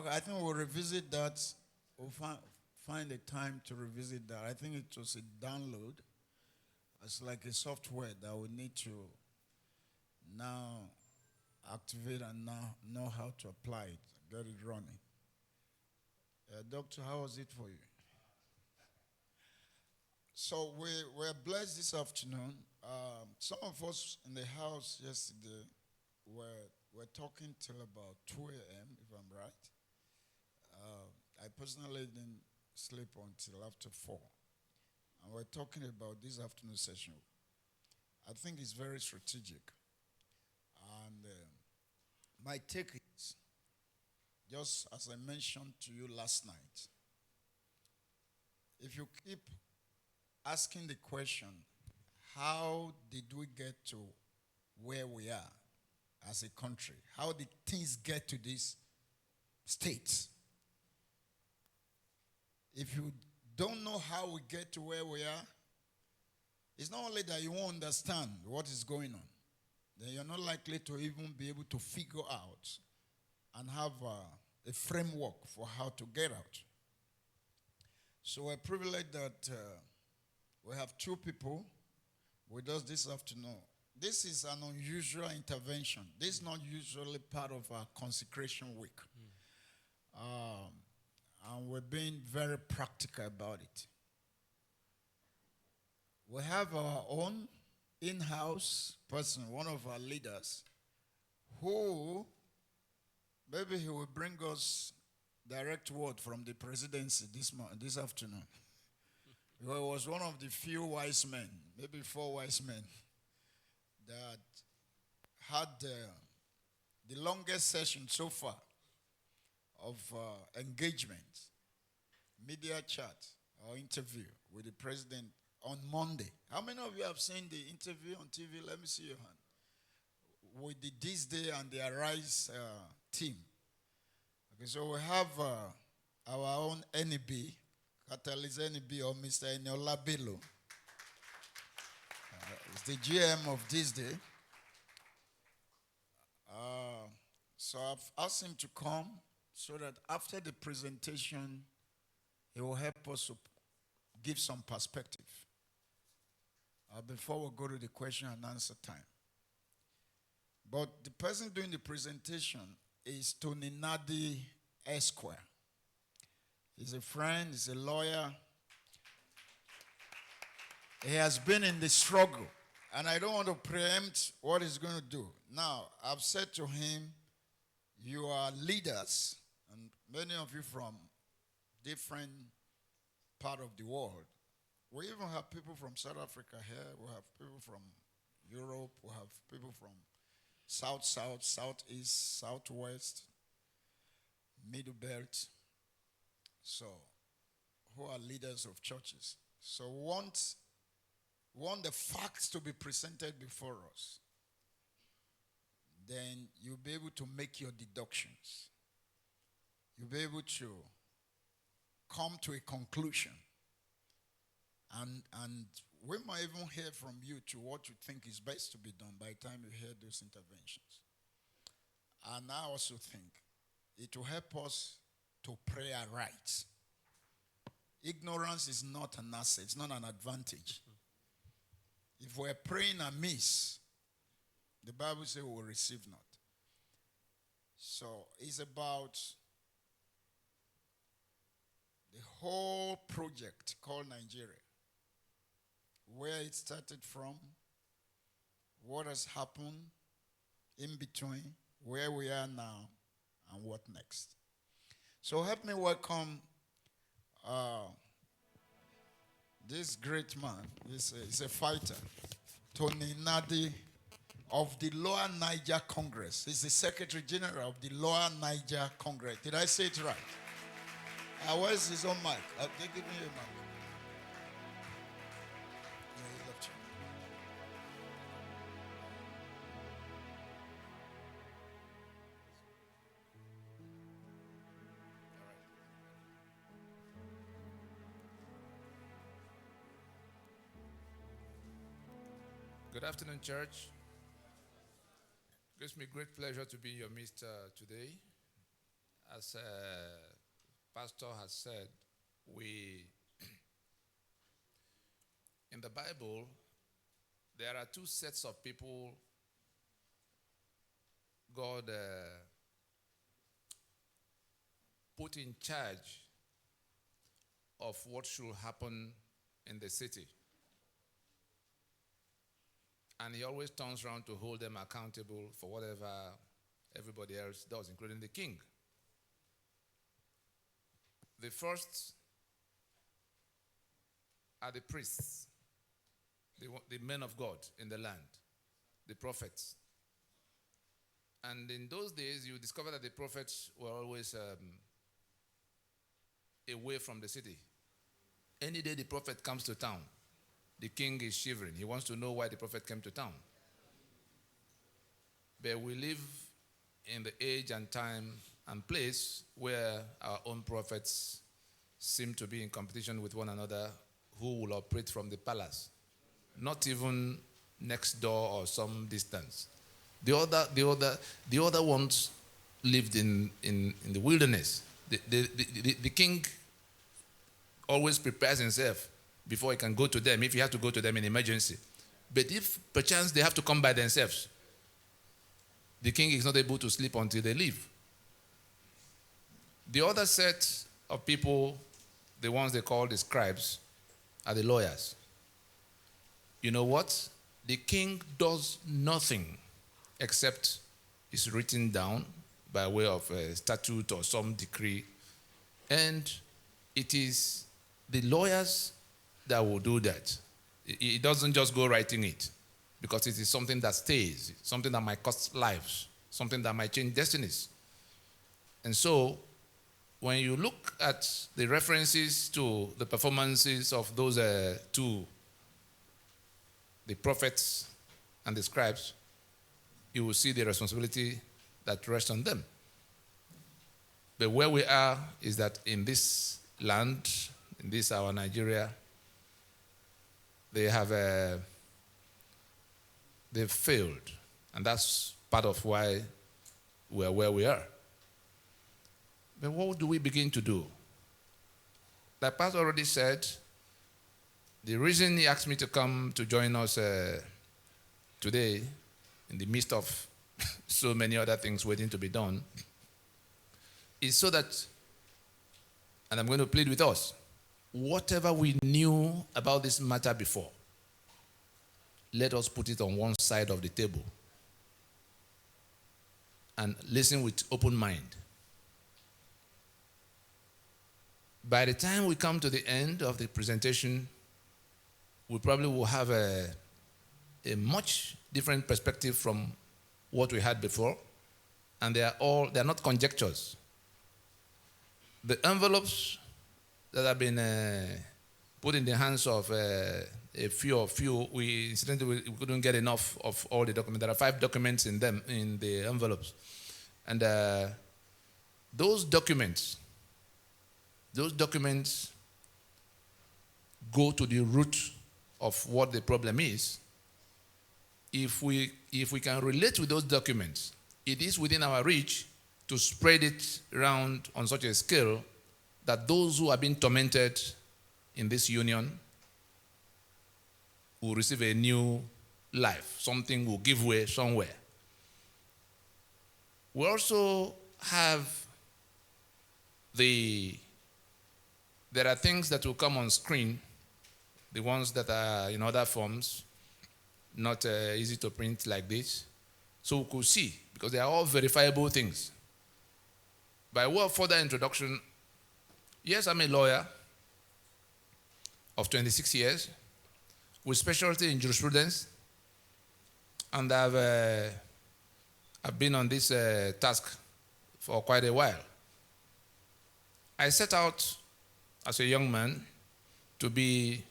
Okay, I think we'll revisit that. We'll find a time to revisit that. I think it was a download. It's like a software that we need to now activate and now know how to apply it, get it running. Doctor, how was it for you? So we're blessed this afternoon. Some of us in the house yesterday were talking till about 2 a.m., if I'm right. I personally didn't sleep until after 4. And we're talking about this afternoon session. I think it's very strategic. And my take is, just as I mentioned to you last night, if you keep asking the question, how did we get to where we are as a country? How did things get to this state? If you don't know how we get to where we are, it's not only that you won't understand what is going on, then you're not likely to even be able to figure out and have a framework for how to get out. So we're privileged that we have 2 people with us this afternoon. This is an unusual intervention. This is not usually part of our consecration week. And we're being very practical about it. We have our own in-house person, one of our leaders, who maybe he will bring us direct word from the presidency this afternoon. He was one of the few wise men, maybe 4 wise men, that had the longest session so far of engagement, media chat or interview with the president on Monday. How many of you have seen the interview on TV? Let me see your hand. With the This Day and the Arise team. Okay, so we have our own NEB, Catalyst NEB, or Mr. Eniola Bello. He's the GM of This Day. So I've asked him to come so that after the presentation, he will help us to give some perspective before we go to the question and answer time. But the person doing the presentation is Nnadi Esquire. He's a friend, he's a lawyer. He has been in the struggle, and I don't want to preempt what he's going to do. Now, I've said to him, you are leaders, and many of you from different part of the world. We even have people from South Africa here. We have people from Europe. We have people from South, Southeast, Southwest, Middle Belt. So, who are leaders of churches. So, want the facts to be presented before us. Then you'll be able to make your deductions. You'll be able to come to a conclusion. And we might even hear from you to what you think is best to be done by the time you hear those interventions. And I also think it will help us to pray aright. Ignorance is not an asset, it's not an advantage. If we're praying amiss, the Bible says we will receive not. So it's about the whole project called Nigeria. Where it started from, what has happened in between, where we are now, and what next. So help me welcome this great man. He's a fighter, Nnadi of the Lower Niger Congress. He's the Secretary General of the Lower Niger Congress. Did I say it right? Where's his own mic? They give me a mic. Good afternoon, church. It gives me great pleasure to be in your midst today. As Pastor has said, in the Bible, there are two sets of people God put in charge of what should happen in the city. And he always turns around to hold them accountable for whatever everybody else does, including the king. The first are the priests, the men of God in the land, the prophets. And in those days, you discover that the prophets were always away from the city. Any day the prophet comes to town, the king is shivering. He wants to know why the prophet came to town. But we live in the age and time and place where our own prophets seem to be in competition with one another who will operate from the palace, not even next door or some distance. The other ones lived in the wilderness. The king always prepares himself before he can go to them, if he has to go to them in emergency. But if perchance they have to come by themselves, the king is not able to sleep until they leave. The other set of people, the ones they call the scribes, are the lawyers. You know what? The king does nothing except it's written down by way of a statute or some decree. And it is the lawyers that will do that. It doesn't just go writing it, because it is something that stays, something that might cost lives, something that might change destinies. And so, when you look at the references to the performances of those two, the prophets and the scribes, you will see the responsibility that rests on them. But where we are is that in this land, in this our Nigeria, they've failed. And that's part of why we're where we are. But what do we begin to do? Like Pastor already said, the reason he asked me to come to join us today, in the midst of so many other things waiting to be done, is so that, and I'm going to plead with us, whatever we knew about this matter before, let us put it on one side of the table and listen with open mind. By the time we come to the end of the presentation, we probably will have a much different perspective from what we had before, and they're not conjectures. The envelopes that have been put in the hands of a few, we couldn't get enough of all the documents. There are 5 documents in the envelopes. And those documents go to the root of what the problem is. If we can relate with those documents, it is within our reach to spread it around on such a scale that those who are being tormented in this union will receive a new life. Something will give way somewhere. We also have there are things that will come on screen, the ones that are in other forms, not easy to print like this. So we could see, because they are all verifiable things. By way of further introduction, yes, I'm a lawyer of 26 years with specialty in jurisprudence, and I've been on this task for quite a while. I set out as a young man to be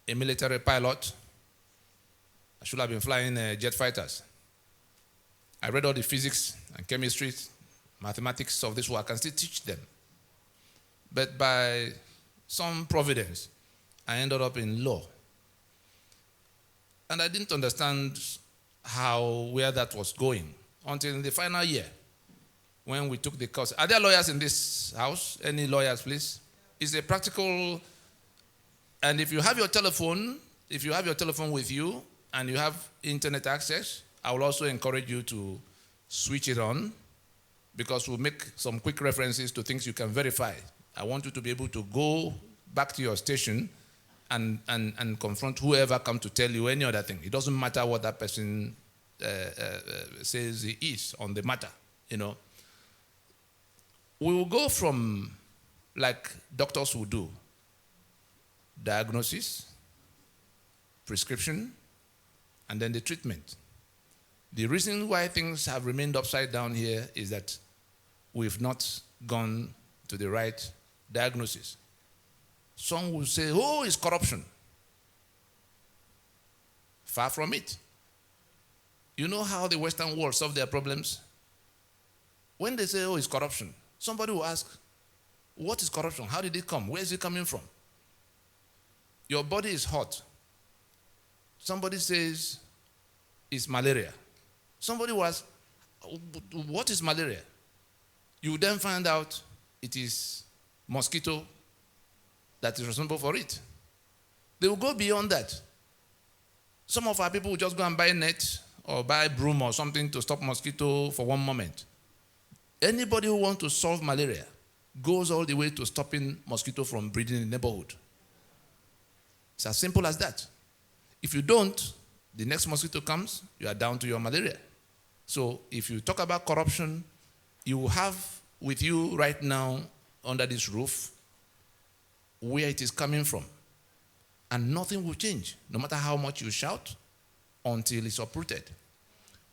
a military pilot. I should have been flying jet fighters. I read all the physics and chemistry, mathematics of this work. I can still teach them. But by some providence, I ended up in law. And I didn't understand where that was going until in the final year, when we took the course. Are there lawyers in this house? Any lawyers, please? It's a practical, and if you have your telephone with you and you have internet access, I will also encourage you to switch it on, because we'll make some quick references to things you can verify. I want you to be able to go back to your station and confront whoever comes to tell you any other thing. It doesn't matter what that person says he is on the matter, you know. We will go from, like doctors will do, diagnosis, prescription, and then the treatment. The reason why things have remained upside down here is that we've not gone to the right diagnosis. Some will say, oh, it's corruption. Far from it. You know how the Western world solve their problems? When they say, oh, it's corruption, somebody will ask, what is corruption? How did it come? Where is it coming from? Your body is hot. Somebody says it's malaria. Somebody will ask, what is malaria? You then find out it is mosquito that is responsible for it. They will go beyond that. Some of our people will just go and buy net or buy broom or something to stop mosquito for one moment. Anybody who wants to solve malaria goes all the way to stopping mosquito from breeding in the neighborhood. It's as simple as that. If you don't, the next mosquito comes, you are down to your malaria. So if you talk about corruption, you will have with you right now under this roof where it is coming from. And nothing will change, no matter how much you shout, until it's uprooted.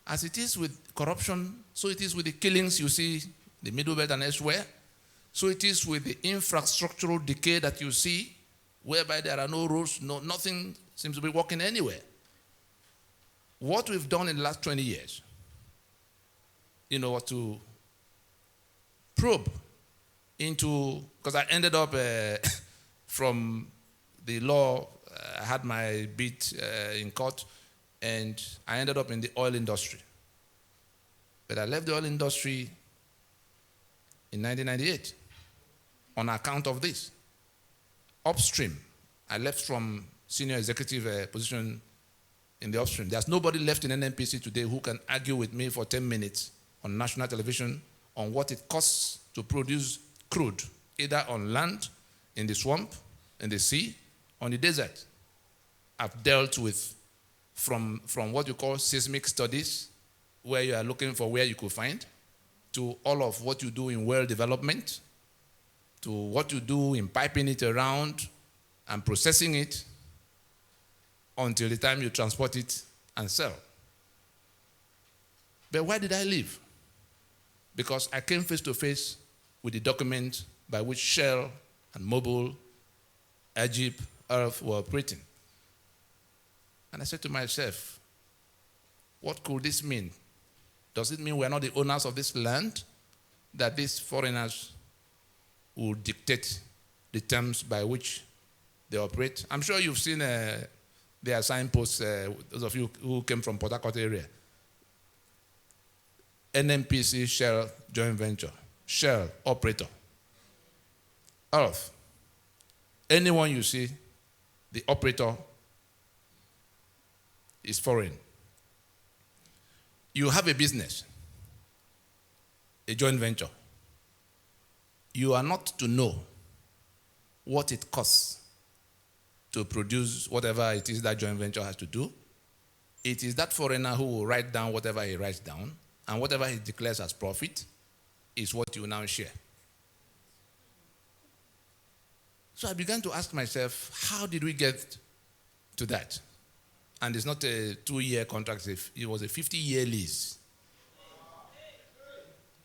As it is with corruption, so it is with the killings you see in the Middle Belt and elsewhere. So it is with the infrastructural decay that you see, whereby there are no roads, nothing seems to be working anywhere. What we've done in the last 20 years, to probe into, because I ended up from the law, I had my bit in court, and I ended up in the oil industry. But I left the oil industry in 1998 on account of this. Upstream, I left from senior executive position in the upstream. There's nobody left in NNPC today who can argue with me for 10 minutes on national television on what it costs to produce crude, either on land, in the swamp, in the sea, on the desert. I've dealt with from what you call seismic studies, where you are looking for where you could find, to all of what you do in well development, to what you do in piping it around and processing it until the time you transport it and sell. But why did I leave? Because I came face to face with the document by which Shell and Mobil, Egypt, Earth were operating. And I said to myself, what could this mean? Does it mean we're not the owners of this land, that these foreigners will dictate the terms by which they operate? I'm sure you've seen their signposts, those of you who came from Port Harcourt area. NNPC Shell joint venture, Shell operator, Earth. Anyone you see, the operator is foreign. You have a business, a joint venture. You are not to know what it costs to produce whatever it is that joint venture has to do. It is that foreigner who will write down whatever he writes down, and whatever he declares as profit is what you now share. So I began to ask myself, how did we get to that? And it's not a 2-year contract, it was a 50-year lease.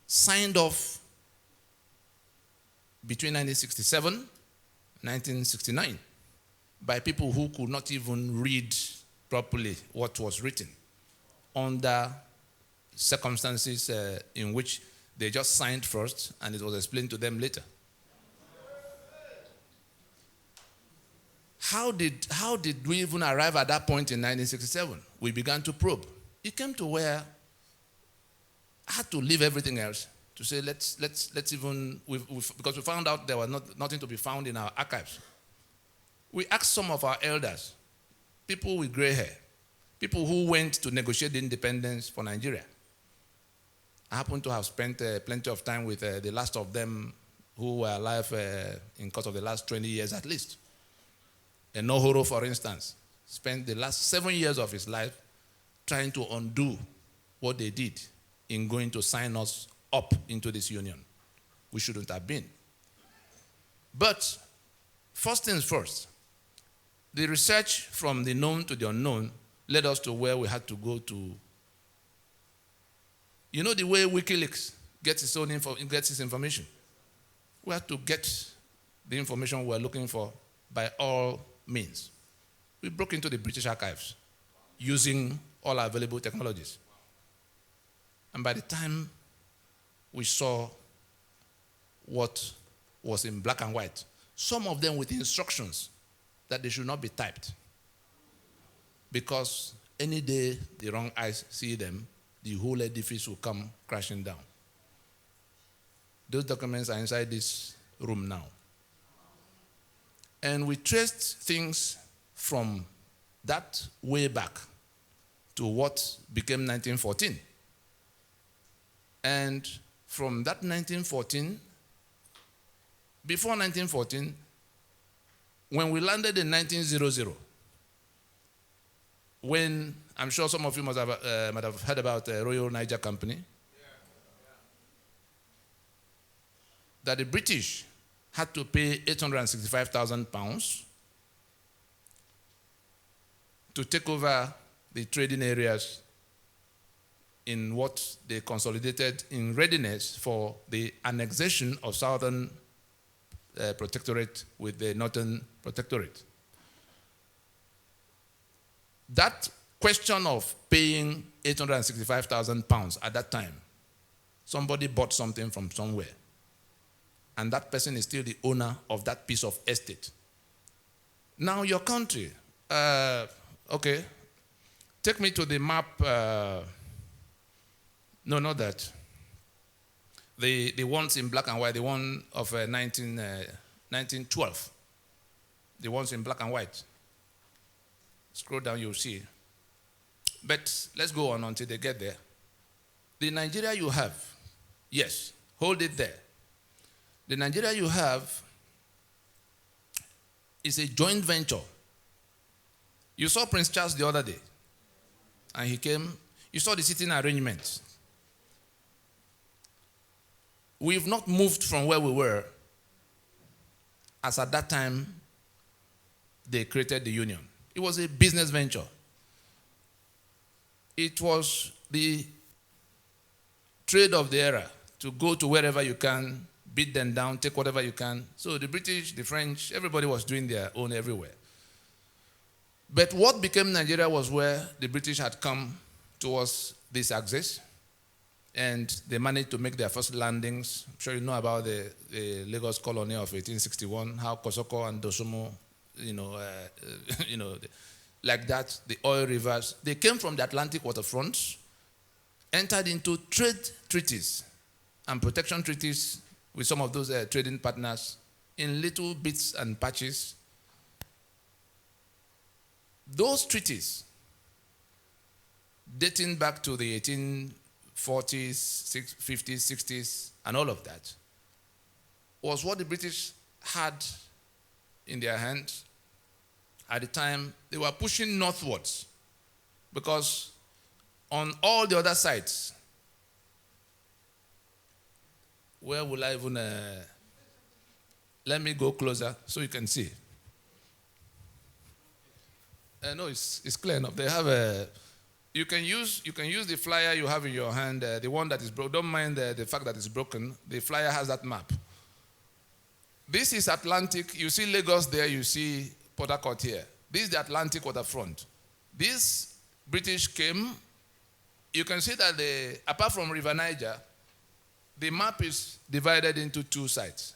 Signed off between 1967 and 1969 by people who could not even read properly what was written, under circumstances in which they just signed first and it was explained to them later. How did we even arrive at that point in 1967? We began to probe. It came to where I had to leave everything else to say, let's even, because we found out there was nothing to be found in our archives. We asked some of our elders, people with gray hair, people who went to negotiate the independence for Nigeria. I happen to have spent plenty of time with the last of them who were alive in course of the last 20 years at least. Enohoro, for instance, spent the last 7 years of his life trying to undo what they did in going to sign us up into this union. We shouldn't have been. But first things first, the research from the known to the unknown led us to where we had to go to. You know the way WikiLeaks gets its information? We had to get the information we were looking for by all means. We broke into the British archives using all our available technologies. And by the time we saw what was in black and white, some of them with instructions that they should not be typed, because any day the wrong eyes see them, the whole edifice will come crashing down. Those documents are inside this room now. And we traced things from that way back to what became 1914. And from that 1914, before 1914, when we landed in 1900, when I'm sure some of you might have heard about the Lower Niger Company, that the British had to pay 865,000 pounds to take over the trading areas in what they consolidated in readiness for the annexation of Southern Protectorate with the Northern Protectorate. That question of paying 865,000 pounds at that time, somebody bought something from somewhere, and that person is still the owner of that piece of estate. Now your country, okay, take me to the map. No, not that. The ones in black and white, the one of 1912. The ones in black and white. Scroll down, you'll see. But let's go on until they get there. The Nigeria you have, yes, hold it there. The Nigeria you have is a joint venture. You saw Prince Charles the other day, and he came. You saw the sitting arrangement. We've not moved from where we were as at that time they created the union. It was a business venture. It was the trade of the era to go to wherever you can, beat them down, take whatever you can. So the British, the French, everybody was doing their own everywhere. But what became Nigeria was where the British had come towards this axis, and they managed to make their first landings. I'm sure you know about the Lagos colony of 1861, how Kosoko and Dosumu, like that, the oil rivers. They came from the Atlantic waterfronts, entered into trade treaties and protection treaties with some of those trading partners in little bits and patches. Those treaties, dating back to the 1840s, 50s, 60s, and all of that, was what the British had in their hands. At the time, they were pushing northwards because on all the other sides, where will I even, let me go closer so you can see. No, it's clear enough. They have a, you can use the flyer you have in your hand, the one that is broken. Don't mind the fact that it's broken. The flyer has that map. This is Atlantic. You see Lagos there, you see Port Harcourt here. This is the Atlantic waterfront. This British came. You can see that apart from River Niger, the map is divided into two sides.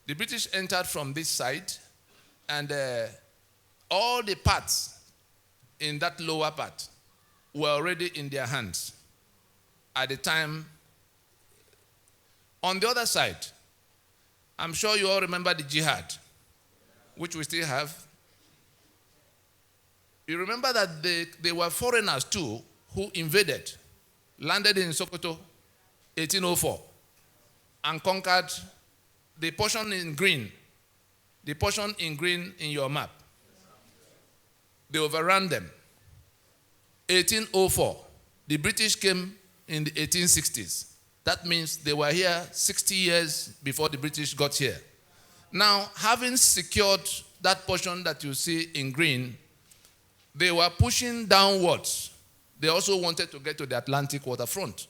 The British entered from this side, and all the parts in that lower part were already in their hands at the time On the other side, I'm sure you all remember the jihad, which we still have. You remember that they were foreigners too who invaded, landed in Sokoto, 1804, and conquered the portion in green, in your map. They overran them. 1804, the British came in the 1860s. That means they were here 60 years before the British got here. Now, having secured that portion that you see in green, they were pushing downwards. They also wanted to get to the Atlantic waterfront.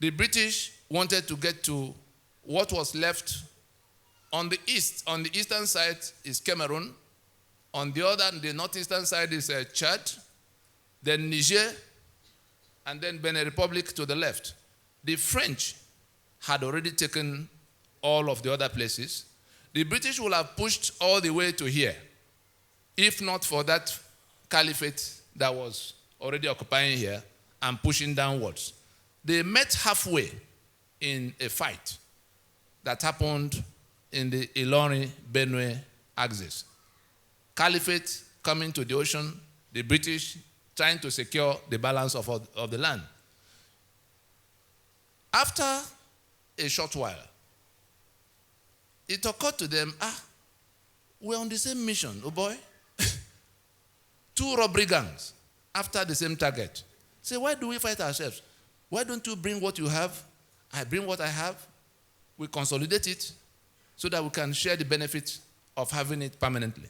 The British wanted to get to what was left on the east. On the eastern side is Cameroon. On the northeastern side is Chad, then Niger, and then Benin Republic to the left. The French had already taken all of the other places. The British would have pushed all the way to here, if not for that caliphate that was already occupying here and pushing downwards. They met halfway in a fight that happened in the Ilorin-Benue axis. Caliphate coming to the ocean, the British trying to secure the balance of the land. After a short while, it occurred to them, we're on the same mission, oh boy. Two robbery gangs after the same target. Say, why do we fight ourselves? Why don't you bring what you have? I bring what I have. We consolidate it so that we can share the benefit of having it permanently.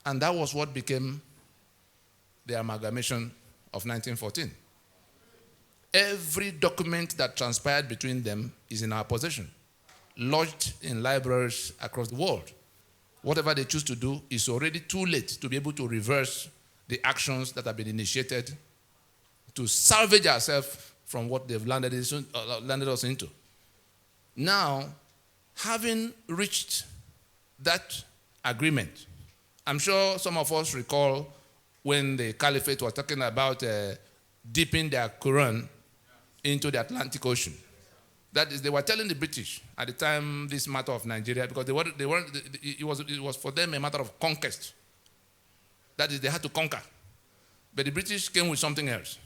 And that was what became the amalgamation of 1914. Every document that transpired between them is in our possession, lodged in libraries across the world. Whatever they choose to do is already too late to be able to reverse the actions that have been initiated to salvage ourselves from what they've landed us into. Now, having reached that agreement, I'm sure some of us recall when the caliphate was talking about dipping their Quran into the Atlantic Ocean. That is, they were telling the British at the time this matter of Nigeria, because it was for them a matter of conquest. That is, they had to conquer. But the British came with something else.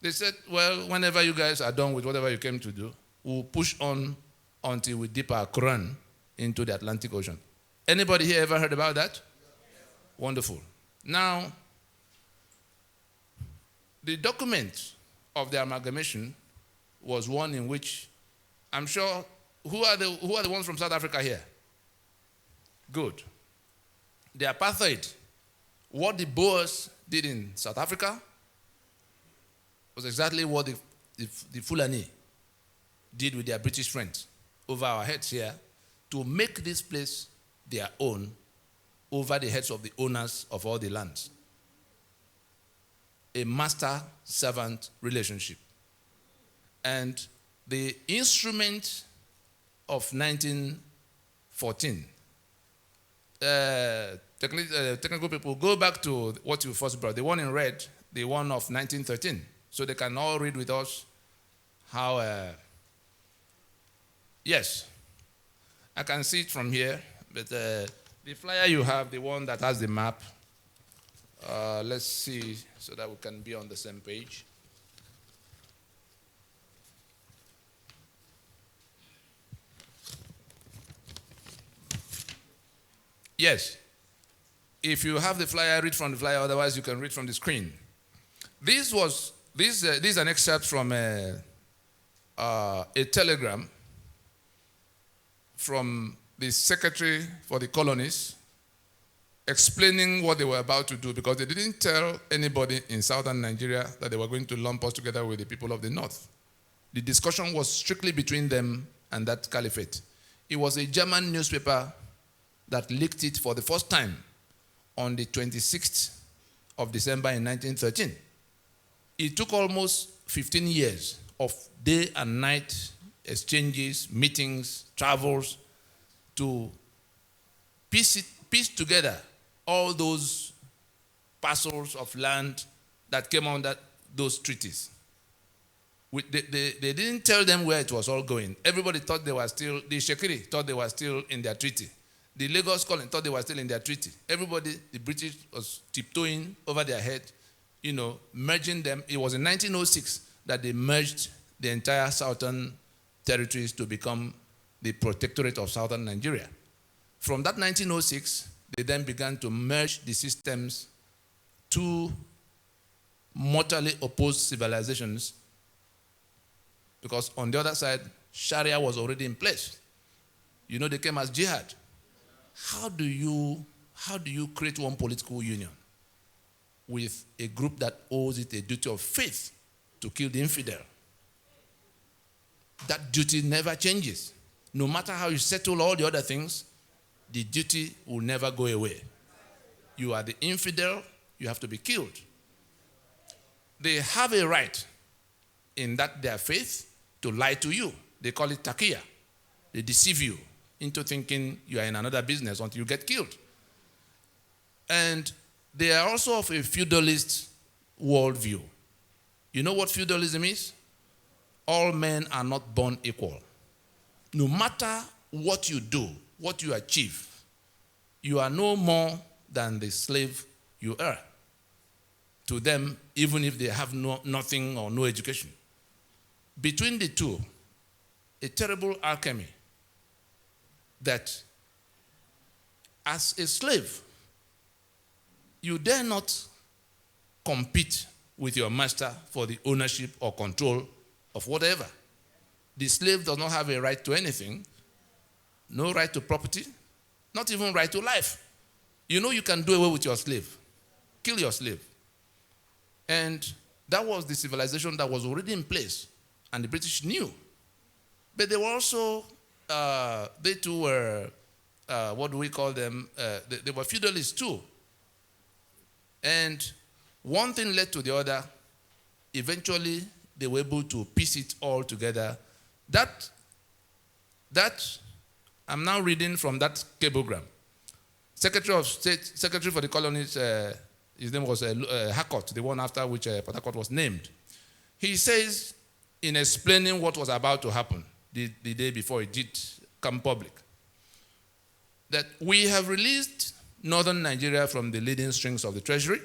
They said, well, whenever you guys are done with whatever you came to do, we'll push on until we dip our Quran into the Atlantic Ocean. Anybody here ever heard about that? Wonderful. Now, the document of the amalgamation was one in which, I'm sure, who are the ones from South Africa here? Good. The apartheid, what the Boers did in South Africa was exactly what the Fulani did with their British friends over our heads here to make this place their own over the heads of the owners of all the lands. A master-servant relationship. And the instrument of 1914, technical people, go back to what you first brought, the one in red, the one of 1913, so they can all read with us how, yes, I can see it from here, but the flyer you have, the one that has the map, let's see so that we can be on the same page. Yes. If you have the flyer, read from the flyer. Otherwise, you can read from the screen. This is an excerpt from a telegram from the Secretary for the Colonies explaining what they were about to do, because they didn't tell anybody in southern Nigeria that they were going to lump us together with the people of the north. The discussion was strictly between them and that caliphate. It was a German newspaper that leaked it for the first time on the 26th of December in 1913. It took almost 15 years of day and night exchanges, meetings, travels to piece together all those parcels of land that came under those treaties. They didn't tell them where it was all going. Everybody thought they were still, the Shekiri thought they were still in their treaty. The Lagos Colony thought they were still in their treaty. Everybody, the British was tiptoeing over their head, merging them. It was in 1906 that they merged the entire southern territories to become the protectorate of southern Nigeria. From that 1906, they then began to merge the systems, two mortally opposed civilizations, because on the other side, Sharia was already in place. They came as jihad. How do you create one political union with a group that owes it a duty of faith to kill the infidel? That duty never changes. No matter how you settle all the other things, the duty will never go away. You are the infidel, you have to be killed. They have a right in that their faith to lie to you. They call it taqiyya. They deceive you into thinking you are in another business until you get killed. And they are also of a feudalist worldview. You know what feudalism is? All men are not born equal. No matter what you do, what you achieve, you are no more than the slave you are to them, even if they have nothing or no education. Between the two, a terrible alchemy that as a slave, you dare not compete with your master for the ownership or control of whatever. The slave does not have a right to anything, no right to property, not even right to life. You can do away with your slave. Kill your slave. And that was the civilization that was already in place, and the British knew. But they were also, they too were, what do we call them? They were feudalists too. And one thing led to the other. Eventually, they were able to piece it all together. That I'm now reading from that cablegram. Secretary of State, Secretary for the Colonies, his name was Harcourt, the one after which Port Harcourt was named. He says, in explaining what was about to happen the day before it did come public, that we have released northern Nigeria from the leading strings of the treasury.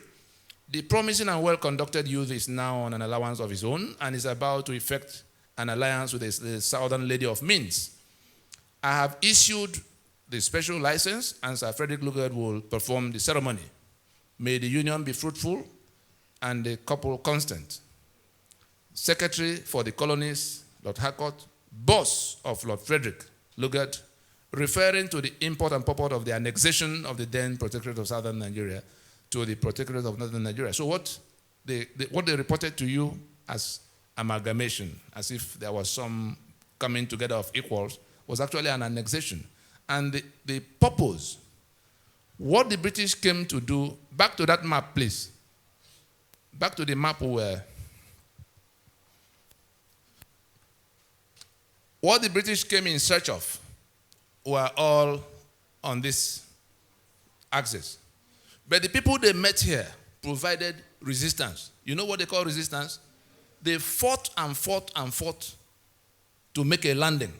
The promising and well-conducted youth is now on an allowance of his own and is about to effect an alliance with the southern lady of means. I have issued the special license, and Sir Frederick Lugard will perform the ceremony. May the union be fruitful and the couple constant. Secretary for the Colonies, Lord Harcourt, boss of Lord Frederick Lugard, referring to the import and purport of the annexation of the then Protectorate of Southern Nigeria to the Protectorate of Northern Nigeria. So what they reported to you as amalgamation, as if there was some coming together of equals, was actually an annexation. And the purpose, what the British came to do, back to that map, please. Back to the map where what the British came in search of were all on this axis. But the people they met here provided resistance. You know what they call resistance? They fought and fought and fought to make a landing.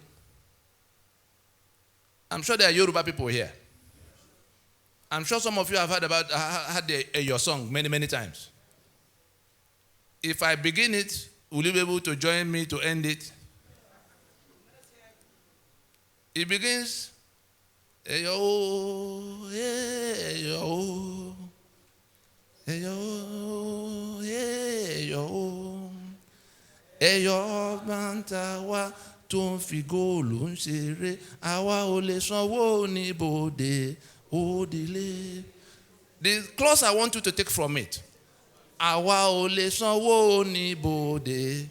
I'm sure there are Yoruba people here. I'm sure some of you have had your song many, many times. If I begin it, will you be able to join me to end it? It begins, Eyo, Eyo, Eyo, Eyo, Eyo, Bantawa, tó ń fi góòlù ń ṣeré, àwa ò lè sanwó ní bòde òdìlé. The clause I want you to take from it, àwa ò lè sanwó ní bòde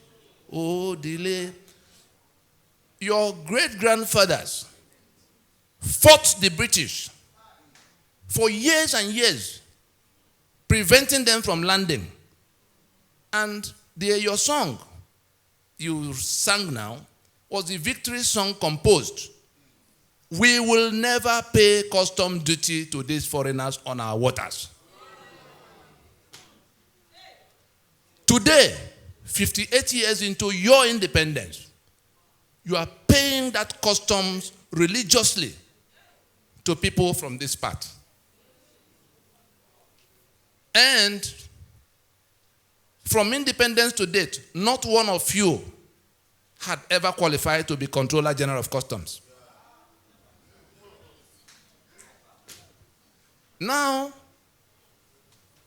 òdìlé. Your great-grandfathers fought the British for years and years, preventing them from landing. And your song you sang now was the victory song composed. We will never pay custom duty to these foreigners on our waters. Today, 58 years into your independence, you are paying that customs religiously to people from this part. And from independence to date, not one of you had ever qualified to be Controller General of Customs. Now,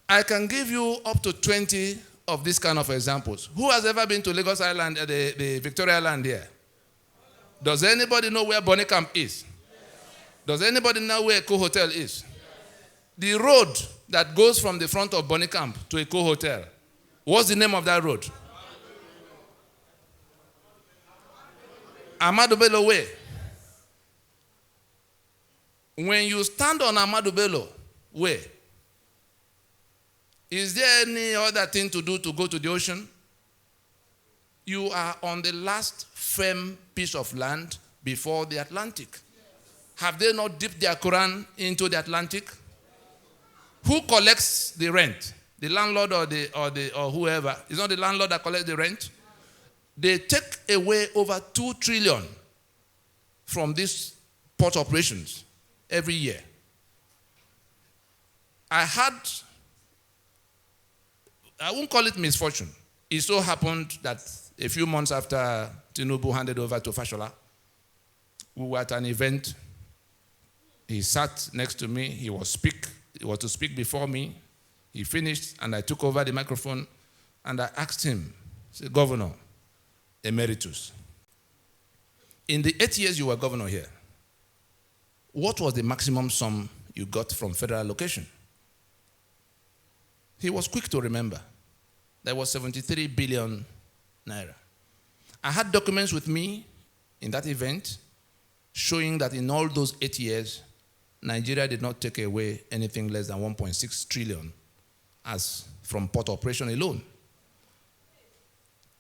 I can give you up to 20 of these kind of examples. Who has ever been to Lagos Island, the Victoria Island here? Does anybody know where Bonny Camp is? Does anybody know where Eco Hotel is? The road that goes from the front of Bonny Camp to Eco Hotel, what's the name of that road? Ahmadu Bello Way. When you stand on Ahmadu Bello Way, is there any other thing to do to go to the ocean? You are on the last firm piece of land before the Atlantic. Have they not dipped their Quran into the Atlantic? Who collects the rent? The landlord or whoever? It's not the landlord that collects the rent. They take away over 2 trillion from these port operations every year. I won't call it misfortune. It so happened that a few months after Tinubu handed over to Fashola, we were at an event. He sat next to me. He was to speak before me. He finished, and I took over the microphone, and I asked him, I said, Governor Emeritus, in the 8 years you were governor here, what was the maximum sum you got from federal allocation? He was quick to remember. There was 73 billion naira. I had documents with me in that event showing that in all those 8 years, Nigeria did not take away anything less than 1.6 trillion as from port operation alone.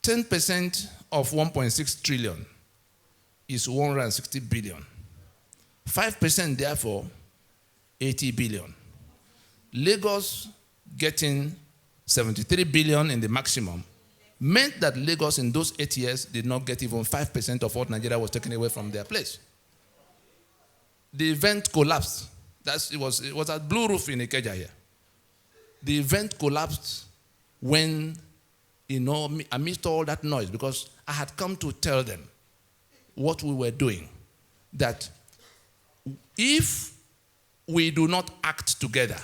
10% of 1.6 trillion is 160 billion. 5% therefore, 80 billion. Lagos getting 73 billion in the maximum meant that Lagos in those 8 years did not get even 5% of what Nigeria was taken away from their place. The event collapsed. It was at Blue Roof in Ikeja here. The event collapsed when, amidst all that noise, because I had come to tell them what we were doing, that if we do not act together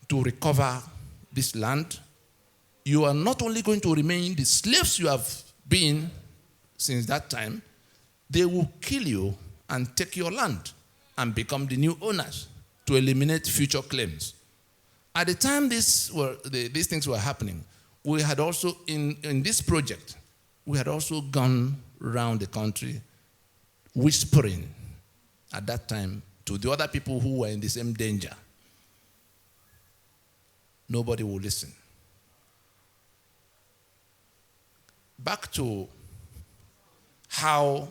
to recover this land, you are not only going to remain the slaves you have been since that time, they will kill you and take your land and become the new owners to eliminate future claims. At the time these things were happening, we had also, in this project, we had also gone around the country whispering at that time to the other people who were in the same danger. Nobody will listen. Back to how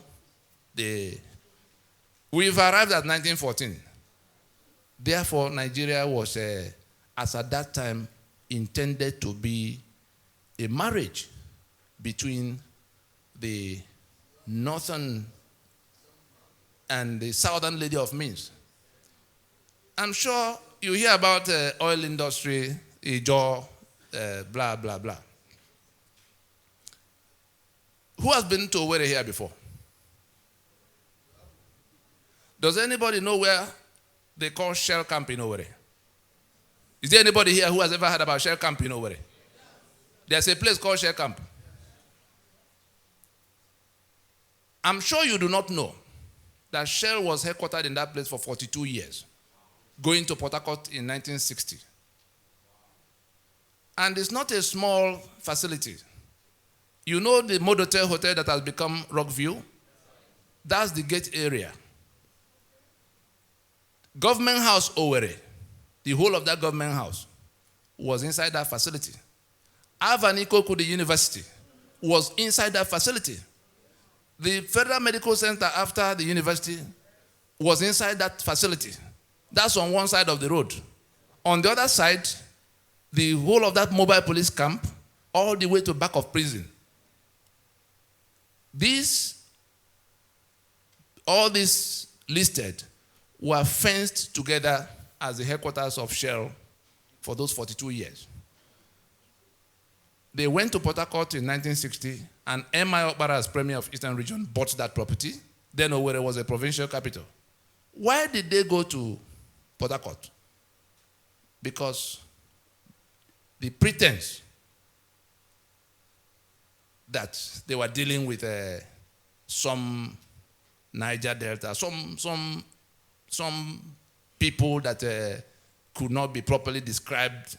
we've arrived at 1914. Therefore, Nigeria was, as at that time, intended to be a marriage between the northern and the southern lady of means. I'm sure you hear about oil industry, Ijo, blah, blah, blah. Who has been to Owerri here before? Does anybody know where they call Shell Camp in Owerri? Is there anybody here who has ever heard about Shell Camp in Owerri? There's a place called Shell Camp. I'm sure you do not know that Shell was headquartered in that place for 42 years, going to Port Harcourt in 1960. And it's not a small facility. You know the Modotel Hotel that has become Rockview? That's the gate area. Government House Owerri, the whole of that government house, was inside that facility. Avanikoku, the university, was inside that facility. The Federal Medical Center after the university was inside that facility. That's on one side of the road. On the other side, the whole of that mobile police camp, all the way to back of prison. All these listed were fenced together as the headquarters of Shell for those 42 years. They went to Port Harcourt in 1960, and M.I. Okpara, as Premier of Eastern Region, bought that property. Then Owerri was a provincial capital. Why did they go to Port Harcourt? Because the pretense that they were dealing with some Niger Delta, some people that could not be properly described.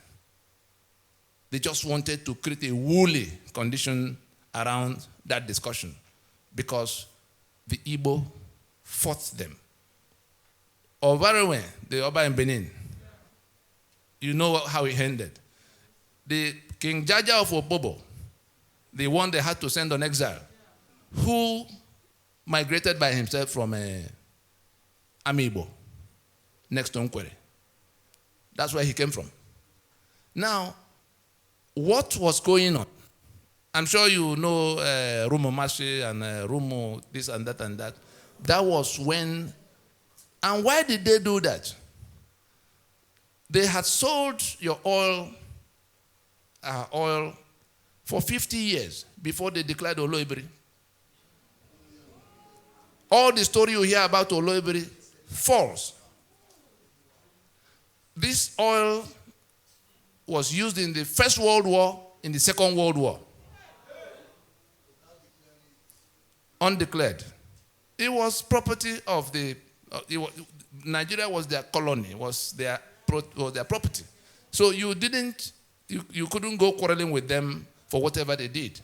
They just wanted to create a woolly condition around that discussion because the Igbo fought them. Ovarewe, the Oba in Benin, you know how it ended. The King Jaja of Opobo, the one they had to send on exile, who migrated by himself from Amibo, next to Nkwere. That's where he came from. Now, what was going on? I'm sure you know Rumo Mashi and Rumo this and that and that. That was when, and why did they do that? They had sold your oil for 50 years before they declared Oloibiri. All the story you hear about Oloibiri, false. This oil was used in the First World War, in the Second World War. Undeclared. It was property of Nigeria was their colony, was their property. So you couldn't go quarreling with them for whatever they did.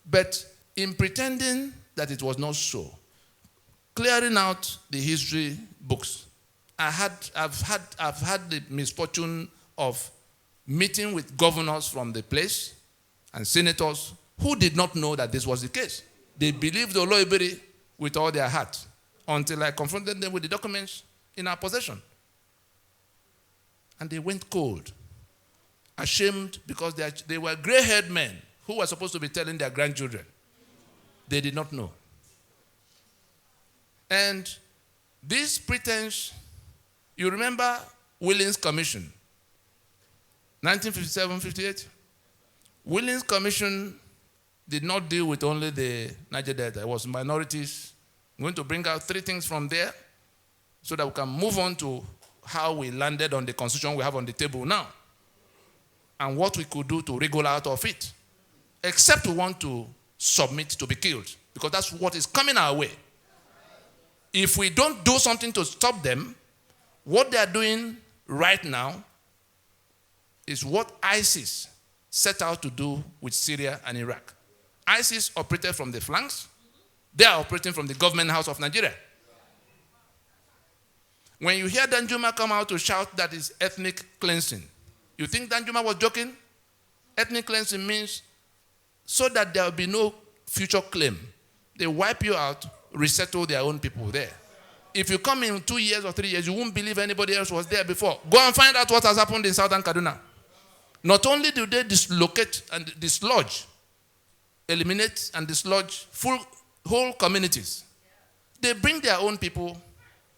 But in pretending that it was not so, clearing out the history books, I've had the misfortune of meeting with governors from the place and senators who did not know that this was the case. They believed Oloibiri with all their heart until I confronted them with the documents in our possession. And they went cold, ashamed because they were gray-haired men who were supposed to be telling their grandchildren. They did not know. And this pretense, you remember Willings Commission, 1957-58? Willings Commission did not deal with only the Niger Delta. It was minorities. I'm going to bring out 3 things from there so that we can move on to how we landed on the constitution we have on the table now and what we could do to wriggle out of it, except we want to submit to be killed, because that's what is coming our way. If we don't do something to stop them, what they are doing right now is what ISIS set out to do with Syria and Iraq. ISIS operated from the flanks. They are operating from the government house of Nigeria. When you hear Danjuma come out to shout that is ethnic cleansing, you think Danjuma was joking? Ethnic cleansing means so that there will be no future claim. They wipe you out, resettle their own people there. If you come in 2 years or 3 years, you won't believe anybody else was there before. Go and find out what has happened in Southern Kaduna. Not only do they dislocate and dislodge, eliminate and dislodge whole communities, they bring their own people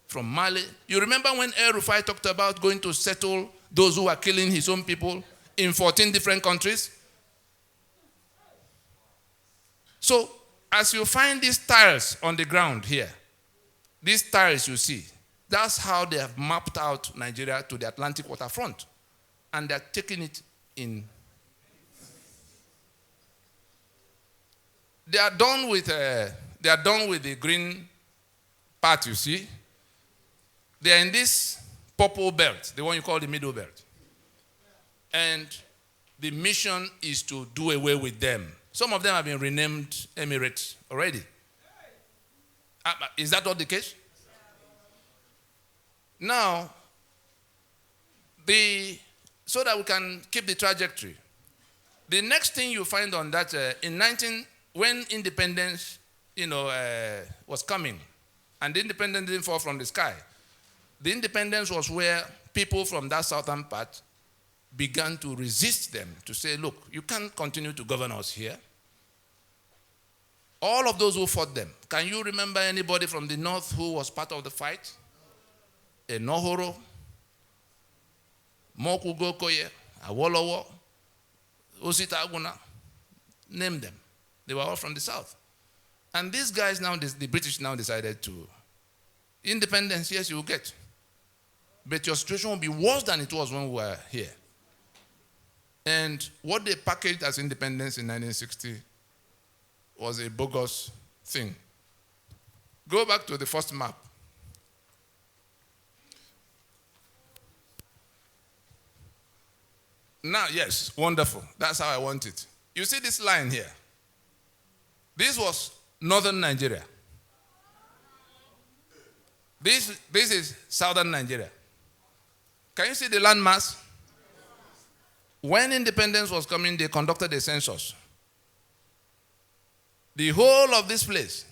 from Mali. You remember when El Rufai talked about going to settle those who are killing his own people in 14 different countries? So, as you find these tiles on the ground here, these tiles you see, that's how they have mapped out Nigeria to the Atlantic waterfront. And they're taking it in. They are done with the green part, you see. They are in this purple belt, the one you call the middle belt. And the mission is to do away with them. Some of them have been renamed Emirates already. Is that not the case? Now, so that we can keep the trajectory, the next thing you find on that, when independence, was coming, and the independence didn't fall from the sky. The independence was where people from that southern part began to resist them, to say, look, you can't continue to govern us here. All of those who fought them, can you remember anybody from the north who was part of the fight? Enohoro, Mokugokoye, Awolowo, Osita Aguna, name them. They were all from the south. And these guys now, the British now decided to, independence, yes, you will get. But your situation will be worse than it was when we were here. And what they packaged as independence in 1960 was a bogus thing. Go back to the first map. Now, yes, wonderful. That's how I want it. You see this line here? This was northern Nigeria. This is southern Nigeria. Can you see the landmass? When independence was coming, they conducted a census. The whole of this place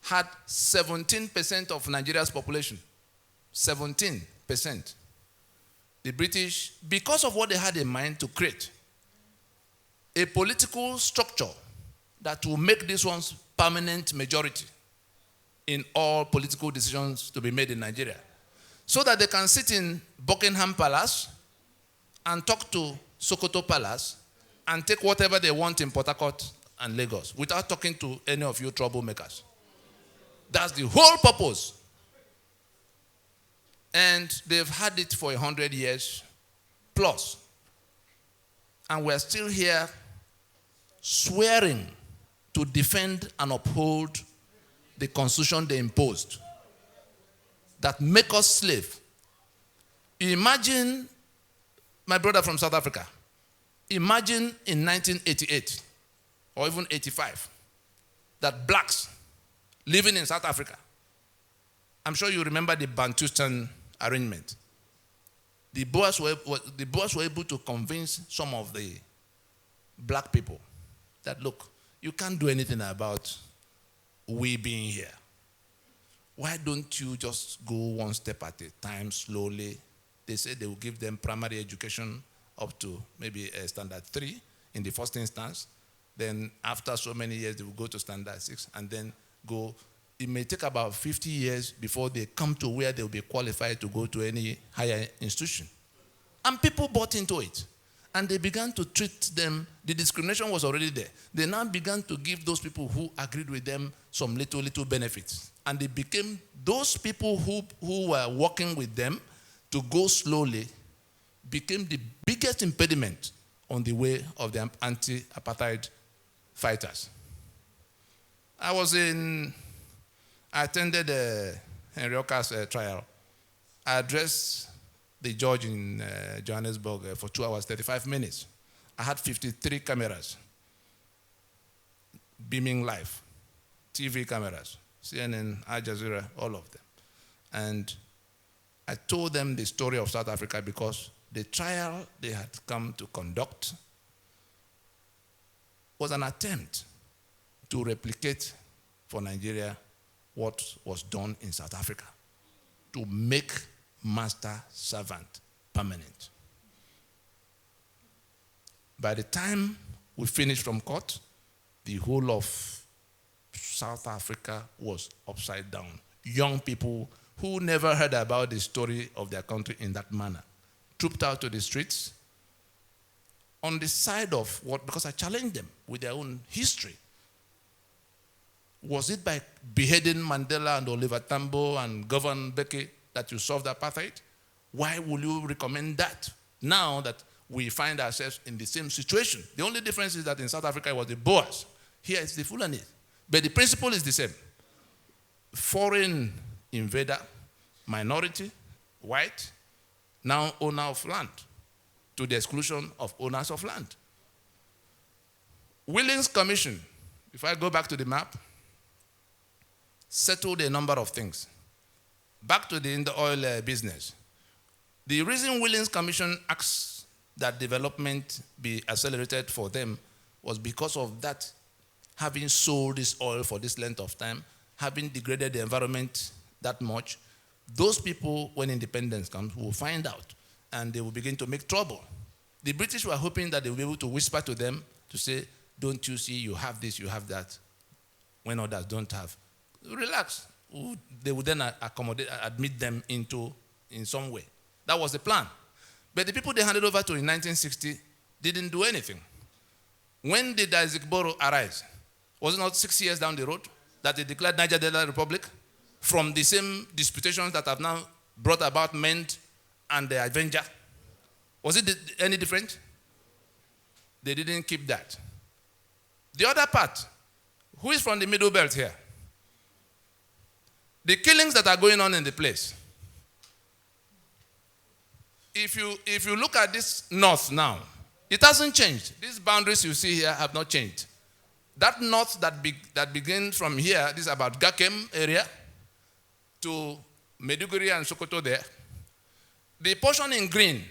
had 17% of Nigeria's population. 17%. The British, because of what they had in mind to create, a political structure that will make this one's permanent majority in all political decisions to be made in Nigeria, so that they can sit in Buckingham Palace and talk to Sokoto Palace and take whatever they want in Port Harcourt and Lagos without talking to any of you troublemakers. That's the whole purpose. And they've had it for 100 years plus. And we're still here swearing to defend and uphold the constitution they imposed that make us slave. Imagine, my brother from South Africa, imagine in 1988 or even 85 that blacks living in South Africa, I'm sure you remember the Bantustan arrangement. The Boers were able to convince some of the black people that, look, you can't do anything about we being here. Why don't you just go one step at a time, slowly? They said they will give them primary education up to maybe standard 3 in the first instance. Then after so many years, they will go to standard 6 and then go. It may take about 50 years before they come to where they will be qualified to go to any higher institution. And people bought into it. And they began to treat them, the discrimination was already there. They now began to give those people who agreed with them some little benefits. And they became, those people who were working with them to go slowly, became the biggest impediment on the way of the anti-apartheid fighters. I attended Henry Oka's trial. I addressed the judge in Johannesburg for 2 hours, 35 minutes. I had 53 cameras beaming live, TV cameras, CNN, Al Jazeera, all of them. And I told them the story of South Africa because the trial they had come to conduct was an attempt to replicate for Nigeria what was done in South Africa, to make master-servant permanent. By the time we finished from court, the whole of South Africa was upside down. Young people who never heard about the story of their country in that manner trooped out to the streets on the side of what, because I challenged them with their own history. Was it by beheading Mandela and Oliver Tambo and Governor Mbeki that you solved apartheid? Why will you recommend that now that we find ourselves in the same situation? The only difference is that in South Africa it was the Boers. Here it's the Fulani. But the principle is the same. Foreign invader, minority, white, now owner of land, to the exclusion of owners of land. Willings Commission, if I go back to the map, settled a number of things. Back to the oil business. The reason Willings Commission asked that development be accelerated for them was because of that, having sold this oil for this length of time, having degraded the environment that much. Those people, when independence comes, will find out and they will begin to make trouble. The British were hoping that they will be able to whisper to them to say, don't you see, you have this, you have that, when others don't have. Relax. They would then admit them in some way. That was the plan. But the people they handed over to in 1960 didn't do anything. When did Isaac-Boro arise? Was it not 6 years down the road that they declared Niger Delta Republic from the same disputations that have now brought about Mend and the Avenger? Was it any different? They didn't keep that. The other part, who is from the Middle Belt here? The killings that are going on in the place. If you look at this north now, it hasn't changed. These boundaries you see here have not changed. That north that begins from here, this is about Gakem area, to Maiduguri and Sokoto there. The portion in green,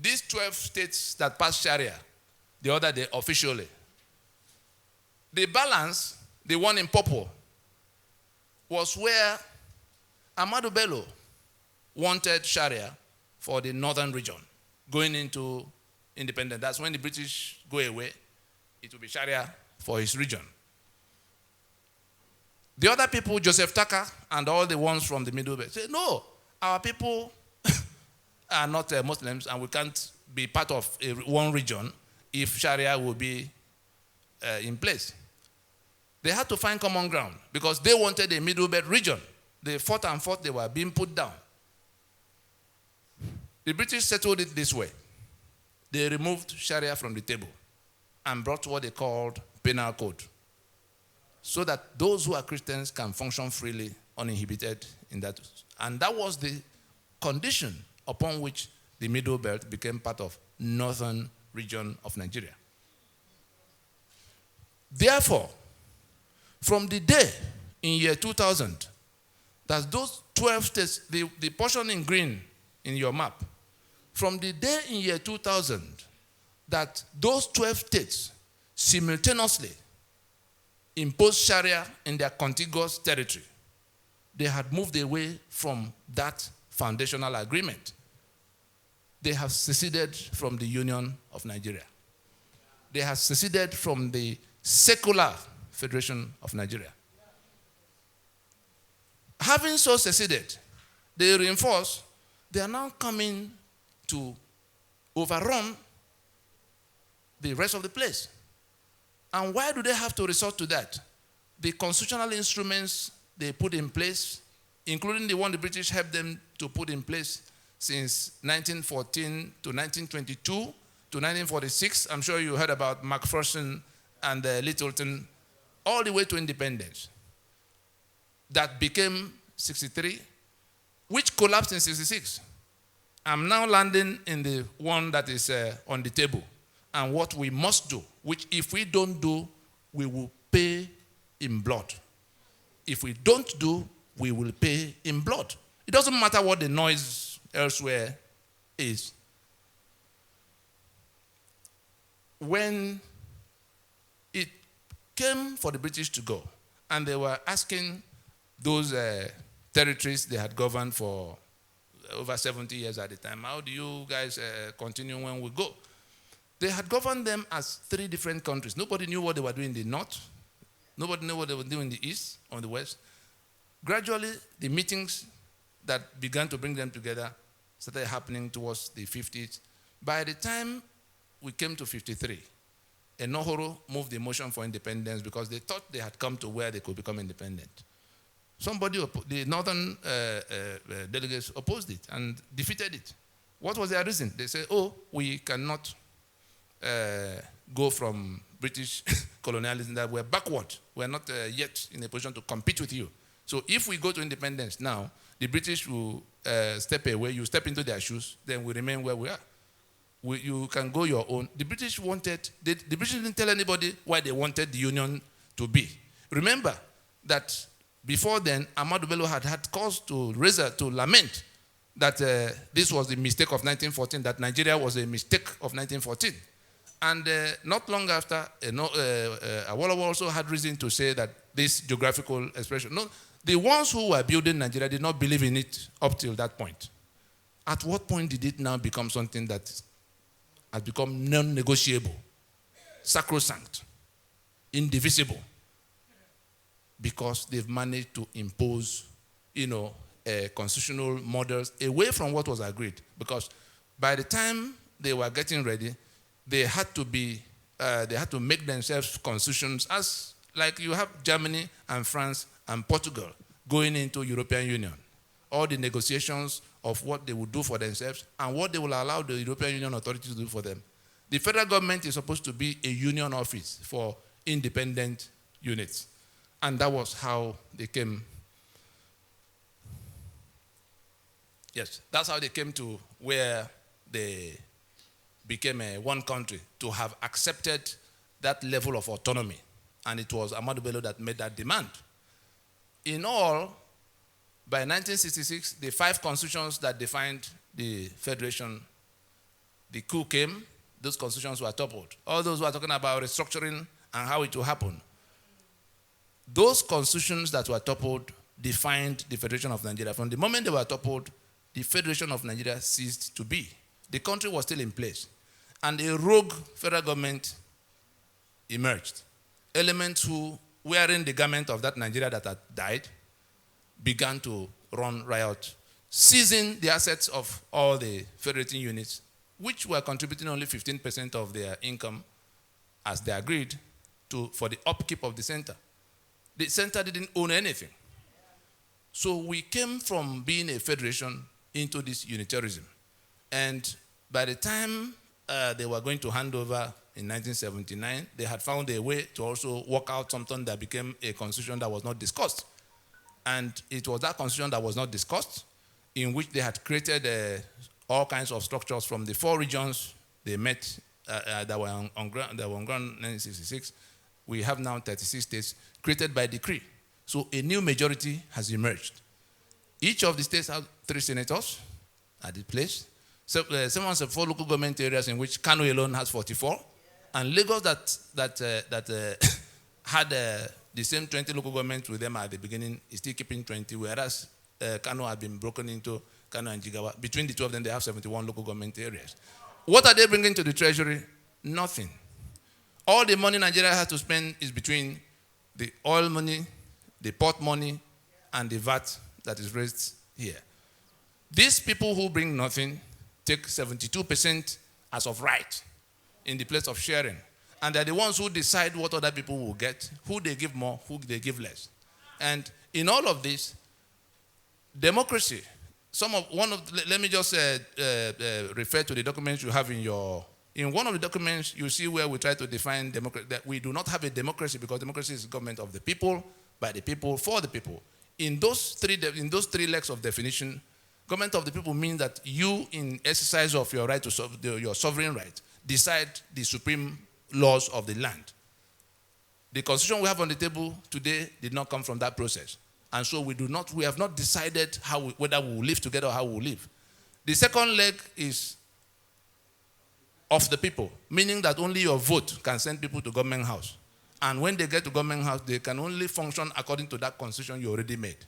these 12 states that passed Sharia the other day officially. The balance, the one in purple, was where Ahmadu Bello wanted Sharia for the northern region, going into independence. That's when the British go away, it will be Sharia for his region. The other people, Joseph Tucker and all the ones from the Middle Belt, say, no, our people are not Muslims and we can't be part of one region if Sharia will be in place. They had to find common ground because they wanted a Middle Belt region. They fought and fought, they were being put down. The British settled it this way. They removed Sharia from the table and brought what they called penal code, so that those who are Christians can function freely, uninhibited in that. And that was the condition upon which the Middle Belt became part of northern region of Nigeria. Therefore, from the day in year 2000, that those 12 states, the portion in green in your map, from the day in year 2000 that those 12 states simultaneously imposed Sharia in their contiguous territory, they had moved away from that foundational agreement. They have seceded from the Union of Nigeria. They have seceded from the secular Federation of Nigeria. Having so seceded, they reinforce, they are now coming to overrun the rest of the place. And why do they have to resort to that? The constitutional instruments they put in place, including the one the British helped them to put in place since 1914 to 1922 to 1946. I'm sure you heard about Macpherson and Littleton, all the way to independence. That became 63, which collapsed in 66. I'm now landing in the one that is on the table. And what we must do, which if we don't do, we will pay in blood. If we don't do, we will pay in blood. It doesn't matter what the noise elsewhere is. When it came for the British to go, and they were asking those territories they had governed for over 70 years at the time, how do you guys continue when we go? They had governed them as 3 different countries. Nobody knew what they were doing in the north. Nobody knew what they were doing in the east or the west. Gradually, the meetings that began to bring them together started happening towards the 50s. By the time we came to 53, Enohoro moved the motion for independence because they thought they had come to where they could become independent. The northern delegates opposed it and defeated it. What was their reason? They said, oh, we cannot go from British colonialism, that we're backward. We're not yet in a position to compete with you. So if we go to independence now, the British will step away, you step into their shoes, then we remain where we are. You can go your own. The British didn't tell anybody why they wanted the union to be. Remember that before then, Ahmadu Bello had cause to lament that this was the mistake of 1914, that Nigeria was a mistake of 1914. And not long after, Awolowo also had reason to say that this geographical expression, no, the ones who were building Nigeria did not believe in it up till that point. At what point did it now become something that has become non-negotiable, sacrosanct, indivisible? Because they've managed to impose, constitutional models away from what was agreed. Because by the time they were getting ready, they had to make themselves constitutions, as like you have Germany and France and Portugal going into European Union. All the negotiations of what they would do for themselves and what they will allow the European Union authorities to do for them. The federal government is supposed to be a union office for independent units. And that was how they came. Yes, that's how they came to where they became one country, to have accepted that level of autonomy. And it was Ahmadu Bello that made that demand. In all, by 1966, the 5 constitutions that defined the federation, the coup came, those constitutions were toppled. All those who are talking about restructuring and how it will happen, those constitutions that were toppled defined the Federation of Nigeria. From the moment they were toppled, the Federation of Nigeria ceased to be. The country was still in place. And a rogue federal government emerged. Elements who, wearing the garment of that Nigeria that had died, began to run riot, seizing the assets of all the federating units, which were contributing only 15% of their income, as they agreed, for the upkeep of the center. The center didn't own anything. So we came from being a federation into this unitarism. And by the time they were going to hand over in 1979, they had found a way to also work out something that became a constitution that was not discussed. And it was that constitution that was not discussed, in which they had created all kinds of structures from the 4 regions they met that were on ground in 1966. We have now 36 states created by decree. So a new majority has emerged. Each of the states have 3 senators at the place. So, 4 local government areas in which Kano alone has 44. And Lagos that had the same 20 local governments with them at the beginning is still keeping 20, whereas Kano had been broken into Kano and Jigawa. Between the 2 of them, they have 71 local government areas. What are they bringing to the treasury? Nothing. All the money Nigeria has to spend is between the oil money, the port money, and the VAT that is raised here. These people who bring nothing take 72% as of right in the place of sharing. And they're the ones who decide what other people will get, who they give more, who they give less. And in all of this, democracy, let me just refer to the documents you have in one of the documents, you see where we try to define democracy, that we do not have a democracy because democracy is government of the people, by the people, for the people. In those three legs of definition, government of the people means that you, in exercise of your right to your sovereign right, decide the supreme laws of the land. The constitution we have on the table today did not come from that process. And so we have not decided whether we will live together or how we will live. The second leg is of the people, meaning that only your vote can send people to government house. And when they get to government house, they can only function according to that constitution you already made.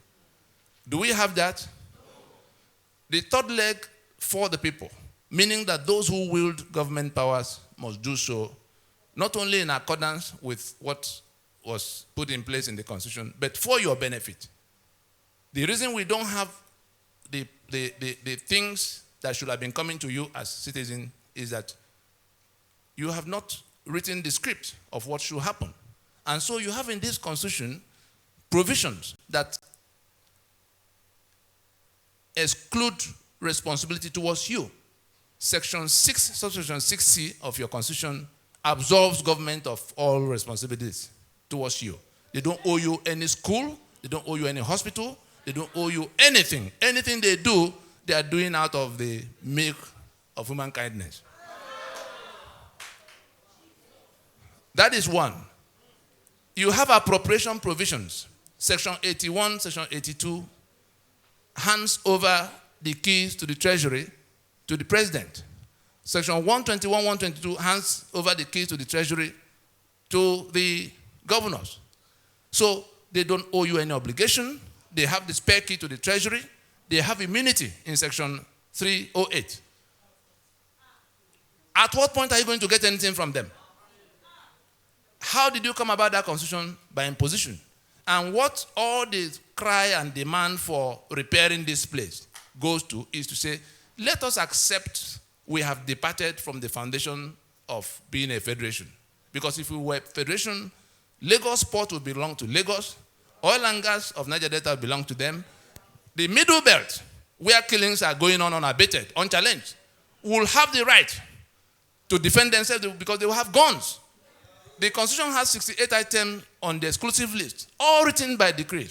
Do we have that? The third leg, for the people, meaning that those who wield government powers must do so not only in accordance with what was put in place in the constitution, but for your benefit. The reason we don't have the things that should have been coming to you as citizens is that you have not written the script of what should happen. And so you have in this constitution provisions that exclude responsibility towards you. Section 6, subsection 6C of your constitution absolves government of all responsibilities towards you. They don't owe you any school, they don't owe you any hospital, they don't owe you anything. Anything they do, they are doing out of the milk of human kindness. That is one. You have appropriation provisions. Section 81, section 82 hands over the keys to the treasury to the president. Section 121, 122 hands over the keys to the treasury to the governors. So they don't owe you any obligation. They have the spare key to the treasury. They have immunity in section 308. At what point are you going to get anything from them? How did you come about that constitution? By imposition. And what all the cry and demand for repairing this place goes to is to say, let us accept we have departed from the foundation of being a federation. Because if we were a federation, Lagos Port would belong to Lagos, oil and gas of Niger Delta would belong to them. The middle belt, where killings are going on unabated, unchallenged, will have the right to defend themselves because they will have guns. The Constitution has 68 items on the exclusive list, all written by decree,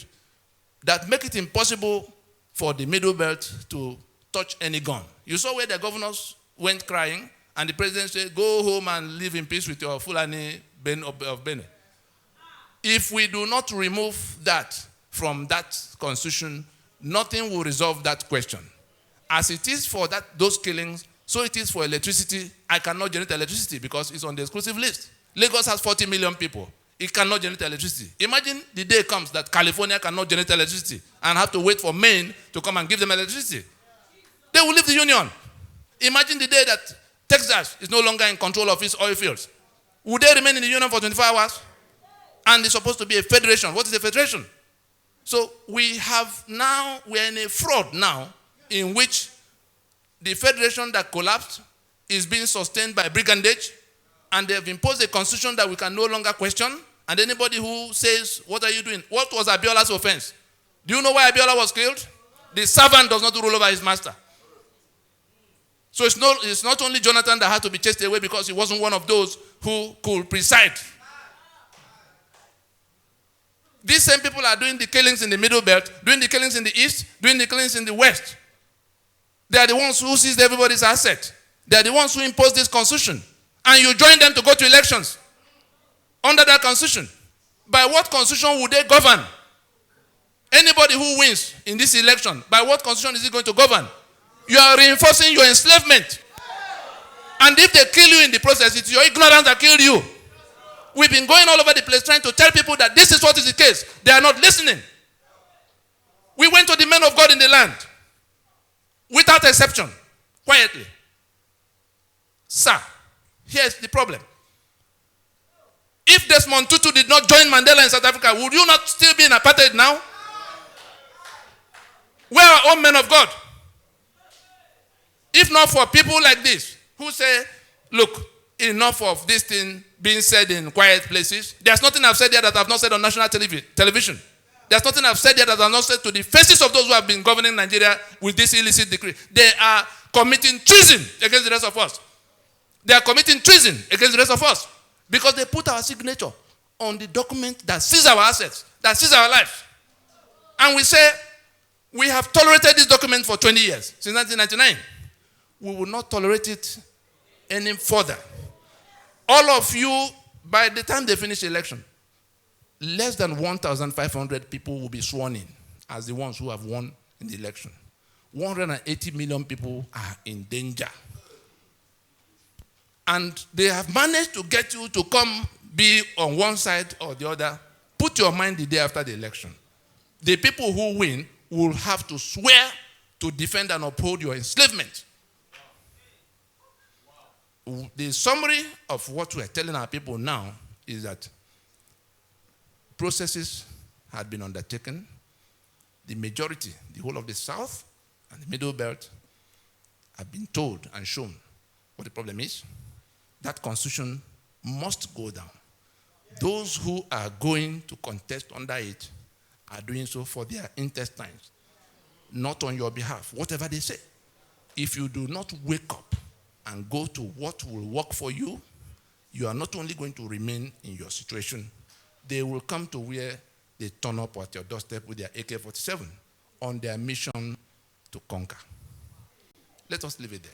that make it impossible for the middle belt to touch any gun. You saw where the governors went crying, and the president said, go home and live in peace with your Fulani of Benin. If we do not remove that from that constitution, nothing will resolve that question. As it is for those killings, so it is for electricity. I cannot generate electricity because it's on the exclusive list. Lagos has 40 million people. It cannot generate electricity. Imagine the day comes that California cannot generate electricity and have to wait for Maine to come and give them electricity. They will leave the union. Imagine the day that Texas is no longer in control of its oil fields. Would they remain in the union for 24 hours? And it's supposed to be a federation. What is a federation? So we're in a fraud now in which the federation that collapsed is being sustained by brigandage, and they have imposed a constitution that we can no longer question. And anybody who says, what are you doing? What was Abiola's offense? Do you know why Abiola was killed? The servant does not rule over his master. So it's not only Jonathan that had to be chased away because he wasn't one of those who could preside. These same people are doing the killings in the middle belt, doing the killings in the east, doing the killings in the west. They are the ones who seized everybody's asset. They are the ones who imposed this constitution. And you join them to go to elections under that constitution. By what constitution would they govern? Anybody who wins in this election, by what constitution is he going to govern? You are reinforcing your enslavement. And if they kill you in the process, it's your ignorance that killed you. We've been going all over the place trying to tell people that this is what is the case. They are not listening. We went to the men of God in the land, without exception, quietly. Sir, here's the problem. If Desmond Tutu did not join Mandela in South Africa, would you not still be in apartheid now? Where are all men of God? If not for people like this, who say, look, enough of this thing being said in quiet places. There's nothing I've said here that I've not said on national television. There's nothing I've said here that I've not said to the faces of those who have been governing Nigeria with this illicit decree. They are committing treason against the rest of us. They are committing treason against the rest of us because they put our signature on the document that sees our assets, that sees our lives. And we say, we have tolerated this document for 20 years, since 1999. We will not tolerate it any further. All of you, by the time they finish the election, less than 1,500 people will be sworn in as the ones who have won in the election. 180 million people are in danger. And they have managed to get you to come be on one side or the other. Put your mind the day after the election. The people who win will have to swear to defend and uphold your enslavement. The summary of what we're telling our people now is that processes had been undertaken. The majority, the whole of the South and the Middle Belt, have been told and shown what the problem is. That constitution must go down. Those who are going to contest under it are doing so for their intestines, not on your behalf, whatever they say. If you do not wake up and go to what will work for you, you are not only going to remain in your situation, they will come to where they turn up at your doorstep with their AK-47 on their mission to conquer. Let us leave it there.